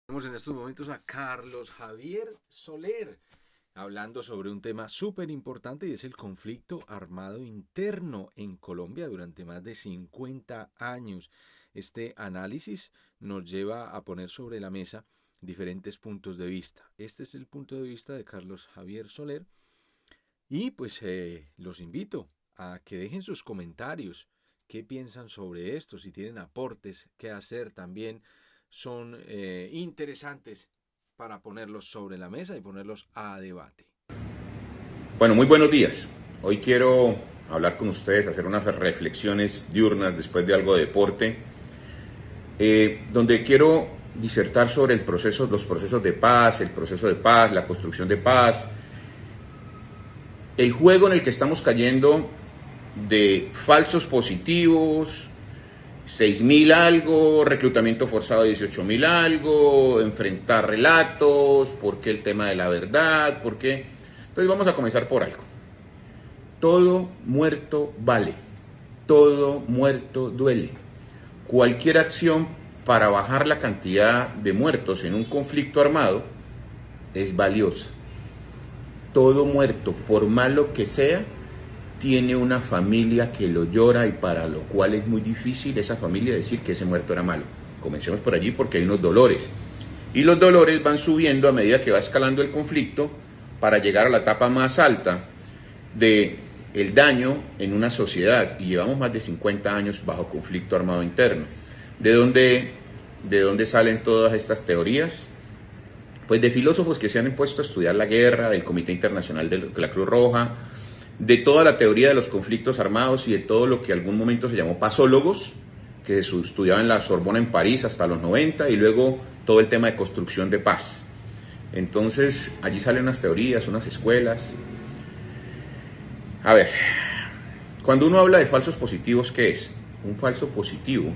Tenemos en estos momentos a Carlos Javier Soler hablando sobre un tema súper importante y es el conflicto armado interno en Colombia durante más de 50 años. Este análisis nos lleva a poner sobre la mesa diferentes puntos de vista. Este es el punto de vista de Carlos Javier Soler y pues los invito a que dejen sus comentarios, qué piensan sobre esto, si tienen aportes, qué hacer también son interesantes para ponerlos sobre la mesa y ponerlos a debate. Bueno, muy buenos días. Hoy quiero hablar con ustedes, hacer unas reflexiones diurnas después de algo de deporte, donde quiero disertar sobre los procesos de paz, el proceso de paz, la construcción de paz, el juego en el que estamos cayendo de falsos positivos, 6.000 algo, reclutamiento forzado de 18.000 algo, enfrentar relatos, por qué el tema de la verdad, por qué. Entonces vamos a comenzar por algo. Todo muerto vale, todo muerto duele. Cualquier acción para bajar la cantidad de muertos en un conflicto armado es valiosa. Todo muerto, por malo que sea, tiene una familia que lo llora y para lo cual es muy difícil esa familia decir que ese muerto era malo. Comencemos por allí porque hay unos dolores. Y los dolores van subiendo a medida que va escalando el conflicto para llegar a la etapa más alta del daño en una sociedad. Y llevamos más de 50 años bajo conflicto armado interno. ¿De dónde salen todas estas teorías? Pues de filósofos que se han puesto a estudiar la guerra, del Comité Internacional de la Cruz Roja, de toda la teoría de los conflictos armados y de todo lo que en algún momento se llamó pasólogos, que se estudiaba en la Sorbona en París hasta los 90, y luego todo el tema de construcción de paz. Entonces, allí salen unas teorías, unas escuelas. A ver, cuando uno habla de falsos positivos, ¿qué es? Un falso positivo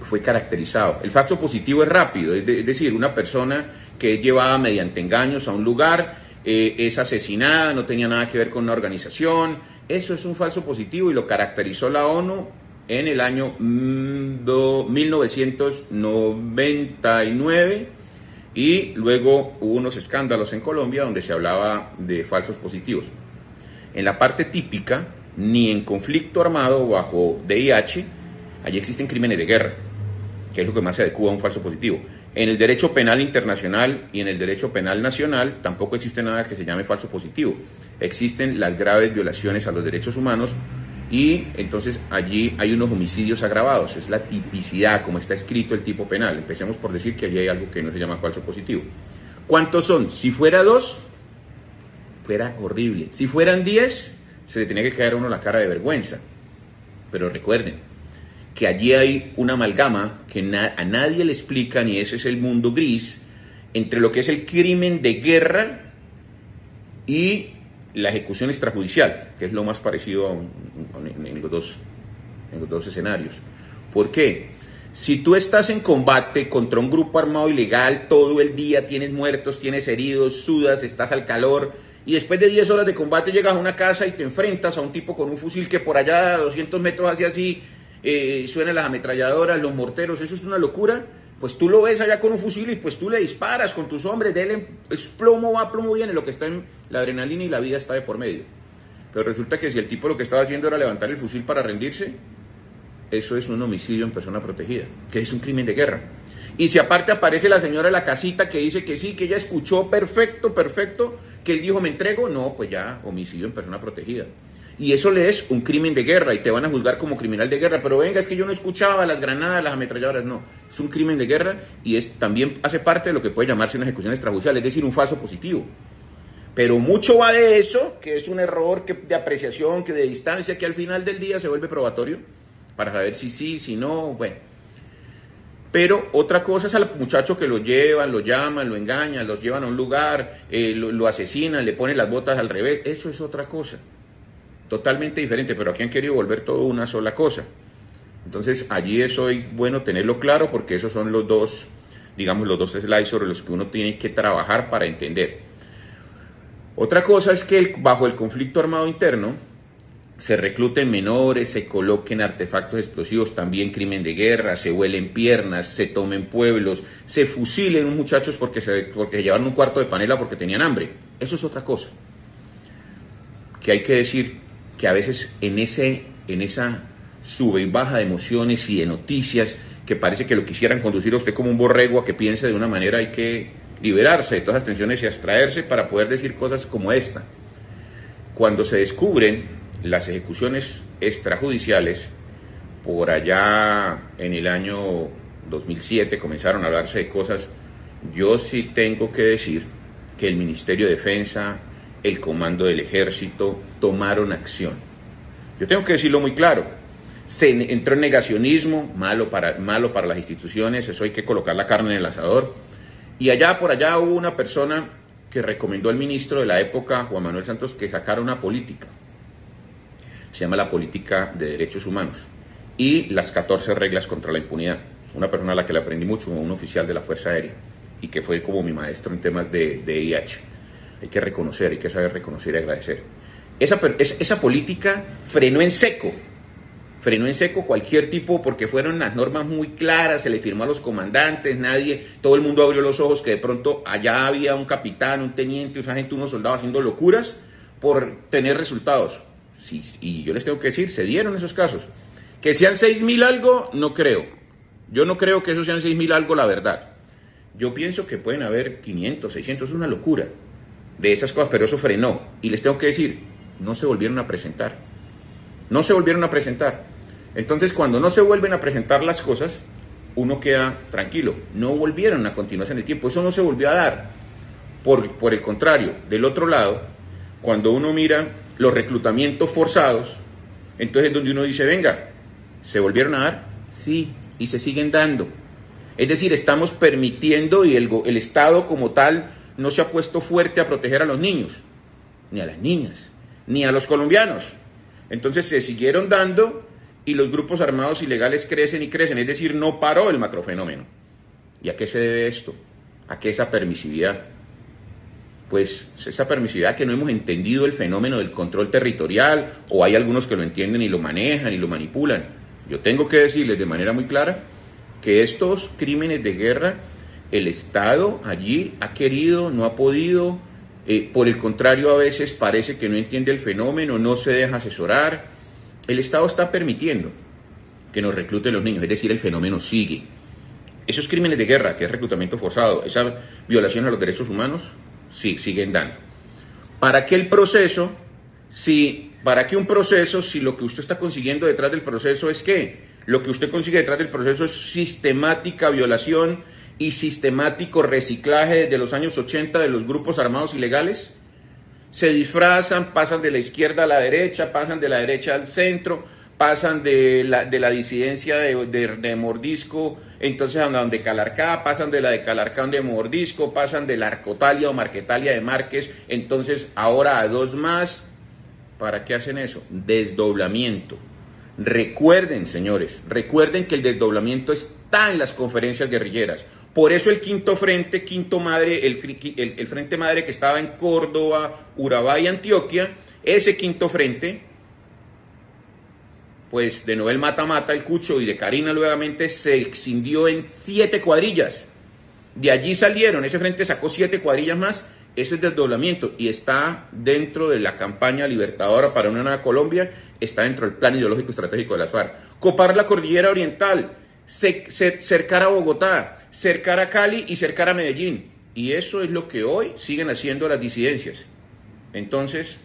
fue caracterizado. El falso positivo es rápido, es decir, una persona que es llevada mediante engaños a un lugar, es asesinada, no tenía nada que ver con una organización. Eso es un falso positivo y lo caracterizó la ONU en el año 1999 y luego hubo unos escándalos en Colombia donde se hablaba de falsos positivos. En la parte típica, ni en conflicto armado bajo DIH, allí existen crímenes de guerra, que es lo que más se adecua a un falso positivo. En el derecho penal internacional y en el derecho penal nacional tampoco existe nada que se llame falso positivo. Existen las graves violaciones a los derechos humanos y entonces allí hay unos homicidios agravados. Es la tipicidad, como está escrito el tipo penal. Empecemos por decir que allí hay algo que no se llama falso positivo. ¿Cuántos son? Si fuera 2, fuera horrible. Si fueran 10, se le tenía que caer a uno la cara de vergüenza. Pero recuerden que allí hay una amalgama que a nadie le explican, y ese es el mundo gris, entre lo que es el crimen de guerra y la ejecución extrajudicial, que es lo más parecido en los dos escenarios. ¿Por qué? Si tú estás en combate contra un grupo armado ilegal, todo el día tienes muertos, tienes heridos, sudas, estás al calor, y después de 10 horas de combate llegas a una casa y te enfrentas a un tipo con un fusil que por allá a 200 metros hace así, suenan las ametralladoras, los morteros, eso es una locura. Pues tú lo ves allá con un fusil y pues tú le disparas con tus hombres, es plomo va, plomo viene, lo que está en la adrenalina y la vida está de por medio. Pero resulta que si el tipo lo que estaba haciendo era levantar el fusil para rendirse, eso es un homicidio en persona protegida, que es un crimen de guerra. Y si aparte aparece la señora de la casita que dice que sí, que ella escuchó perfecto, que él dijo me entrego, no, pues ya homicidio en persona protegida. Y eso le es un crimen de guerra y te van a juzgar como criminal de guerra, pero venga, es que yo no escuchaba las granadas, las ametralladoras, no, es un crimen de guerra y también hace parte de lo que puede llamarse una ejecución extrajudicial, es decir, un falso positivo. Pero mucho va de eso, que es un error de apreciación, que de distancia, que al final del día se vuelve probatorio, para saber si sí, si no, bueno. Pero otra cosa es al muchacho que lo llevan, lo llaman, lo engañan, los llevan a un lugar, lo asesinan, le ponen las botas al revés, eso es otra cosa. Totalmente diferente, pero aquí han querido volver todo una sola cosa. Entonces allí es hoy bueno tenerlo claro porque esos son los dos slides sobre los que uno tiene que trabajar para entender. Otra cosa es que bajo el conflicto armado interno se recluten menores, se coloquen artefactos explosivos, también crimen de guerra, se huelen piernas, se tomen pueblos, se fusilen unos muchachos porque se llevaron un cuarto de panela porque tenían hambre. Eso es otra cosa. Que hay que decir que a veces en esa sube y baja de emociones y de noticias que parece que lo quisieran conducir a usted como un borrego a que piense de una manera, hay que liberarse de todas las tensiones y abstraerse para poder decir cosas como esta. Cuando se descubren las ejecuciones extrajudiciales, por allá en el año 2007 comenzaron a hablarse de cosas. Yo sí tengo que decir que el Ministerio de Defensa, el Comando del Ejército tomaron acción. Yo tengo que decirlo muy claro. Se entró en negacionismo, malo para las instituciones, eso hay que colocar la carne en el asador. Y por allá hubo una persona que recomendó al ministro de la época, Juan Manuel Santos, que sacara una política. Se llama la Política de Derechos Humanos y las 14 reglas contra la impunidad. Una persona a la que le aprendí mucho, un oficial de la Fuerza Aérea, y que fue como mi maestro en temas de VIH. Hay que reconocer, hay que saber reconocer y agradecer. Esa política frenó en seco cualquier tipo, porque fueron las normas muy claras, se le firmó a los comandantes, todo el mundo abrió los ojos que de pronto allá había un capitán, un teniente, un sargento, unos soldados haciendo locuras por tener resultados. Sí, y yo les tengo que decir, se dieron esos casos. Que sean 6.000 algo, no creo. Yo no creo que esos sean 6.000 algo, la verdad. Yo pienso que pueden haber 500, 600, es una locura de esas cosas, pero eso frenó. Y les tengo que decir, no se volvieron a presentar. Entonces, cuando no se vuelven a presentar las cosas, uno queda tranquilo. No volvieron a continuarse en el tiempo. Eso no se volvió a dar. Por el contrario, del otro lado, cuando uno mira los reclutamientos forzados, entonces es donde uno dice, venga, ¿se volvieron a dar? Sí, y se siguen dando. Es decir, estamos permitiendo y el Estado como tal no se ha puesto fuerte a proteger a los niños, ni a las niñas, ni a los colombianos. Entonces se siguieron dando y los grupos armados ilegales crecen y crecen, es decir, no paró el macrofenómeno. ¿Y a qué se debe esto? ¿A qué esa permisividad? Pues esa permisividad que no hemos entendido el fenómeno del control territorial, o hay algunos que lo entienden y lo manejan y lo manipulan. Yo tengo que decirles de manera muy clara que estos crímenes de guerra, el Estado allí ha querido, no ha podido, por el contrario a veces parece que no entiende el fenómeno, no se deja asesorar. El Estado está permitiendo que nos recluten los niños, es decir, el fenómeno sigue. Esos crímenes de guerra, que es reclutamiento forzado, esa violación a los derechos humanos, sí, siguen dando. ¿Para qué un proceso si lo que usted está consiguiendo detrás del proceso es qué? Lo que usted consigue detrás del proceso es sistemática violación y sistemático reciclaje desde los años 80 de los grupos armados ilegales. Se disfrazan, pasan de la izquierda a la derecha, pasan de la derecha al centro, pasan de la disidencia de Mordisco, entonces a donde Calarcá, pasan de la de Calarcá donde Mordisco, pasan de la Arcotalia o Marquetalia de Márquez, entonces ahora a dos más. ¿Para qué hacen eso? Desdoblamiento. Recuerden, señores, recuerden que el desdoblamiento está en las conferencias guerrilleras. Por eso el quinto frente, el frente madre que estaba en Córdoba, Urabá y Antioquia, ese quinto frente, pues de Noel Mata, el Cucho, y de Karina nuevamente, se excindió en 7 cuadrillas. De allí salieron, ese frente sacó 7 cuadrillas más. Eso es desdoblamiento y está dentro de la campaña libertadora para una nueva Colombia, está dentro del plan ideológico estratégico de las FARC. Copar la cordillera oriental, cercar a Bogotá, cercar a Cali y cercar a Medellín. Y eso es lo que hoy siguen haciendo las disidencias. Entonces,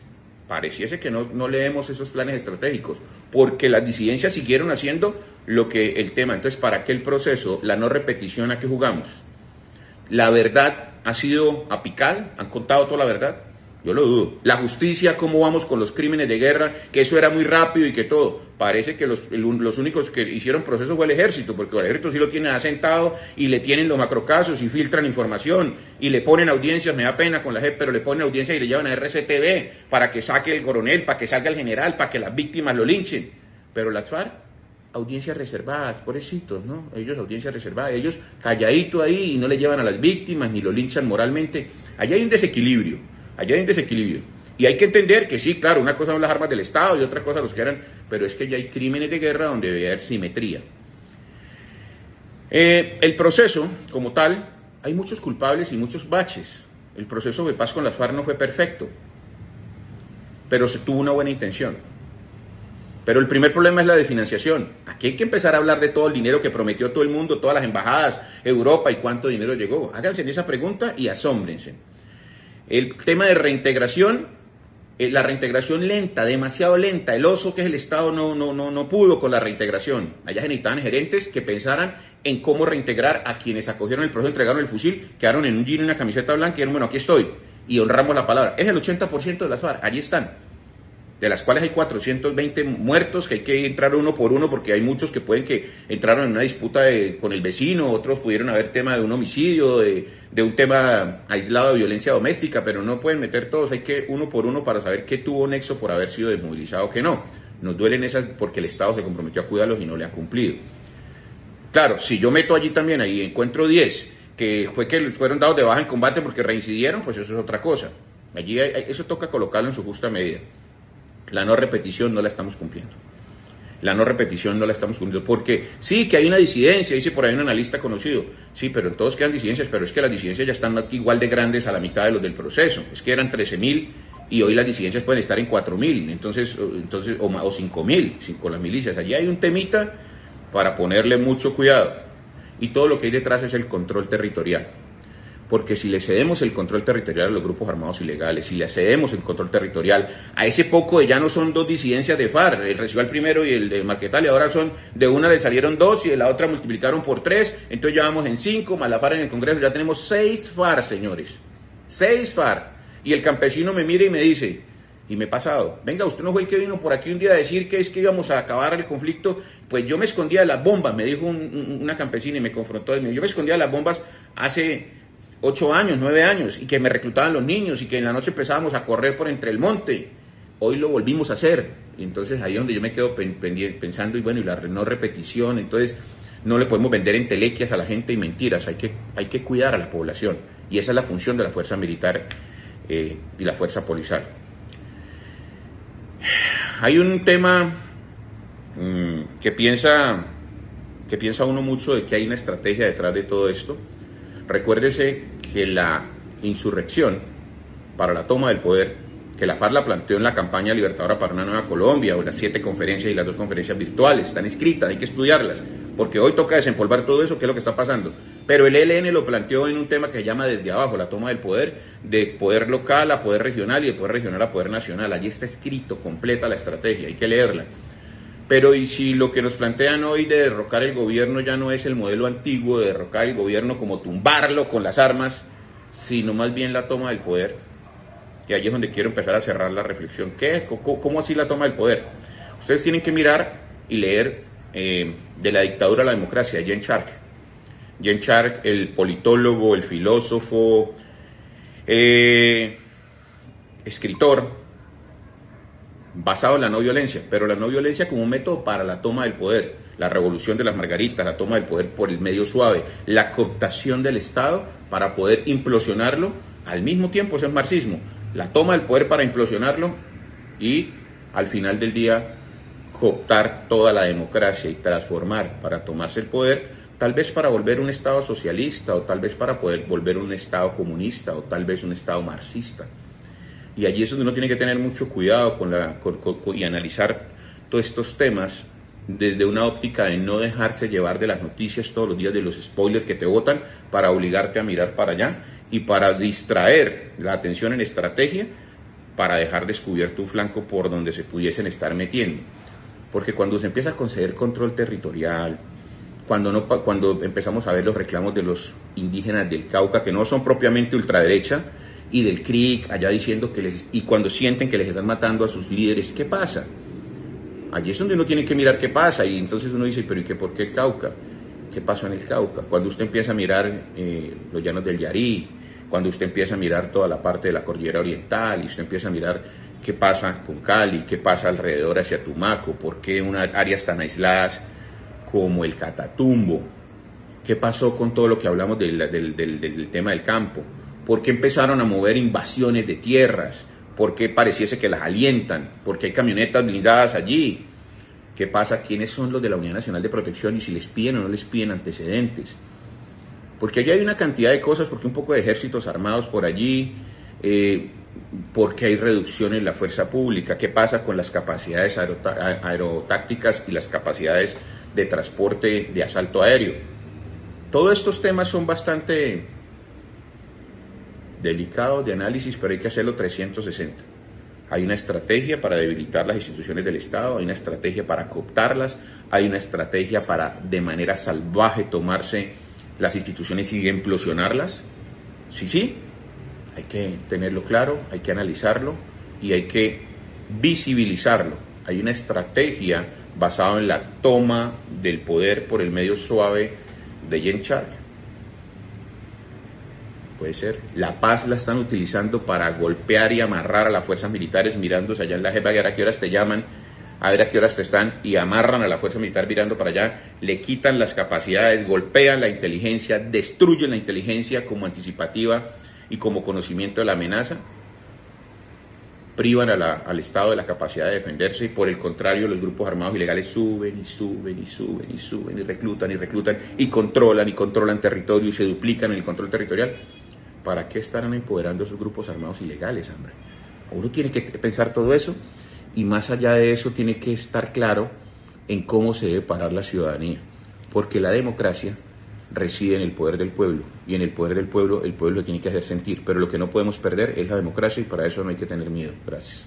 pareciese que no leemos esos planes estratégicos, porque las disidencias siguieron haciendo lo que el tema. Entonces, ¿para qué el proceso? La no repetición, ¿a qué jugamos? La verdad ha sido apical, han contado toda la verdad. Yo lo dudo. La justicia, cómo vamos con los crímenes de guerra, que eso era muy rápido y que todo. Parece que los únicos que hicieron proceso fue el ejército, porque el ejército sí lo tiene asentado y le tienen los macrocasos y filtran información y le ponen audiencias, me da pena con la JEP, pero le ponen audiencias y le llevan a RCTV para que saque el coronel, para que salga el general, para que las víctimas lo linchen. Pero las FARC, audiencias reservadas, pobrecitos, ¿no? Ellos audiencias reservadas, ellos calladito ahí y no le llevan a las víctimas ni lo linchan moralmente. Allá hay un desequilibrio. Y hay que entender que sí, claro, una cosa son las armas del Estado y otra cosa los que eran, pero es que ya hay crímenes de guerra donde debe haber simetría. El proceso, como tal, hay muchos culpables y muchos baches. El proceso de paz con las FARC no fue perfecto, pero se tuvo una buena intención. Pero el primer problema es la de financiación. Aquí hay que empezar a hablar de todo el dinero que prometió todo el mundo, todas las embajadas, Europa y cuánto dinero llegó. Háganse esa pregunta y asómbrense. El tema de reintegración, la reintegración lenta, demasiado lenta. El oso que es el Estado no pudo con la reintegración. Allá se necesitaban gerentes que pensaran en cómo reintegrar a quienes acogieron el proceso, entregaron el fusil, quedaron en un jean y una camiseta blanca y dijeron, bueno, aquí estoy. Y honramos la palabra. Es el 80% de las FARC, allí están. De las cuales hay 420 muertos, que hay que entrar uno por uno, porque hay muchos que pueden que entraron en una disputa con el vecino, otros pudieron haber tema de un homicidio, de un tema aislado de violencia doméstica, pero no pueden meter todos, hay que uno por uno para saber qué tuvo nexo por haber sido desmovilizado o qué no. Nos duelen esas porque el Estado se comprometió a cuidarlos y no le ha cumplido. Claro, si yo meto allí también, ahí encuentro 10, que fueron dados de baja en combate porque reincidieron, pues eso es otra cosa. Allí eso toca colocarlo en su justa medida. La no repetición no la estamos cumpliendo. La no repetición no la estamos cumpliendo. Porque sí, que hay una disidencia, dice por ahí un analista conocido. Sí, pero en todos quedan disidencias, pero es que las disidencias ya están aquí igual de grandes a la mitad de los del proceso. Es que eran 13.000 y hoy las disidencias pueden estar en 4.000, entonces o 5.000, con las milicias. Allí hay un temita para ponerle mucho cuidado. Y todo lo que hay detrás es el control territorial. Porque si le cedemos el control territorial a los grupos armados ilegales, si le cedemos el control territorial a ese poco de ya no son dos disidencias de FARC, el Residual primero y el de Marquetal, y ahora son, de una le salieron 2 y de la otra multiplicaron por 3, entonces ya vamos en 5, más la FARC en el Congreso, ya tenemos 6 FARC, señores, 6 FARC. Y el campesino me mira y me dice, y me he pasado, venga, usted no fue el que vino por aquí un día a decir que es que íbamos a acabar el conflicto, pues yo me escondía de las bombas, me dijo una campesina y me confrontó, yo me escondía de las bombas hace 8 años, 9 años, y que me reclutaban los niños, y que en la noche empezábamos a correr por entre el monte. Hoy lo volvimos a hacer. Y entonces ahí es donde yo me quedo pensando, y bueno, y la no repetición, entonces no le podemos vender entelequias a la gente y mentiras, hay que cuidar a la población. Y esa es la función de la fuerza militar y la fuerza policial. Hay un tema que piensa uno mucho de que hay una estrategia detrás de todo esto. Recuérdese que la insurrección para la toma del poder, que la FARC la planteó en la campaña libertadora para una nueva Colombia, o las 7 conferencias y las 2 conferencias virtuales, están escritas, hay que estudiarlas, porque hoy toca desempolvar todo eso, que es lo que está pasando. Pero el ELN lo planteó en un tema que se llama desde abajo, la toma del poder, de poder local a poder regional y de poder regional a poder nacional. Allí está escrito, completa la estrategia, hay que leerla. Pero y si lo que nos plantean hoy de derrocar el gobierno ya no es el modelo antiguo de derrocar el gobierno como tumbarlo con las armas, sino más bien la toma del poder, y allí es donde quiero empezar a cerrar la reflexión. ¿Cómo así la toma del poder? Ustedes tienen que mirar y leer de la dictadura a la democracia, Jean Charc. Jean Charc, el politólogo, el filósofo, escritor, basado en la no violencia, pero la no violencia como un método para la toma del poder, la revolución de las margaritas, la toma del poder por el medio suave, la cooptación del Estado para poder implosionarlo, al mismo tiempo eso es marxismo, la toma del poder para implosionarlo y al final del día cooptar toda la democracia y transformar para tomarse el poder, tal vez para volver un Estado socialista, o tal vez para poder volver un Estado comunista, o tal vez un Estado marxista. Y allí es donde uno tiene que tener mucho cuidado y analizar todos estos temas desde una óptica de no dejarse llevar de las noticias todos los días, de los spoilers que te botan para obligarte a mirar para allá y para distraer la atención en estrategia para dejar descubierto un flanco por donde se pudiesen estar metiendo. Porque cuando se empieza a conceder control territorial, cuando empezamos a ver los reclamos de los indígenas del Cauca, que no son propiamente ultraderecha, y del CRIC, allá diciendo y cuando sienten que les están matando a sus líderes, ¿qué pasa? Allí es donde uno tiene que mirar qué pasa, y entonces uno dice, pero ¿y por qué el Cauca? ¿Qué pasó en el Cauca? Cuando usted empieza a mirar los llanos del Yarí, cuando usted empieza a mirar toda la parte de la cordillera oriental, y usted empieza a mirar qué pasa con Cali, qué pasa alrededor hacia Tumaco, por qué unas áreas tan aisladas como el Catatumbo, qué pasó con todo lo que hablamos del tema del campo, por qué empezaron a mover invasiones de tierras, ¿Por qué pareciese que las alientan? ¿Por qué hay camionetas blindadas allí? ¿Qué pasa? ¿Quiénes son los de la Unidad Nacional de Protección y si les piden o no les piden antecedentes? Porque allí hay una cantidad de cosas, porque un poco de ejércitos armados por allí, porque hay reducción en la fuerza pública. ¿Qué pasa con las capacidades aerotácticas y las capacidades de transporte de asalto aéreo? Todos estos temas son bastante delicados de análisis, pero hay que hacerlo 360. Hay una estrategia para debilitar las instituciones del Estado, hay una estrategia para cooptarlas, hay una estrategia para de manera salvaje tomarse las instituciones y implosionarlas. Sí, hay que tenerlo claro, hay que analizarlo y hay que visibilizarlo. Hay una estrategia basada en la toma del poder por el medio suave de Yen Chark. Puede ser. La paz la están utilizando para golpear y amarrar a las fuerzas militares mirándose allá en la jefa, a ver a qué horas te llaman, a ver a qué horas te están, y amarran a la fuerza militar mirando para allá, le quitan las capacidades, golpean la inteligencia, destruyen la inteligencia como anticipativa y como conocimiento de la amenaza, privan al Estado de la capacidad de defenderse y por el contrario los grupos armados ilegales suben y reclutan y controlan territorio y se duplican en el control territorial. ¿Para qué estarán empoderando esos grupos armados ilegales, hombre? Uno tiene que pensar todo eso y más allá de eso tiene que estar claro en cómo se debe parar la ciudadanía, porque la democracia reside en el poder del pueblo y en el poder del pueblo el pueblo lo tiene que hacer sentir, pero lo que no podemos perder es la democracia y para eso no hay que tener miedo. Gracias.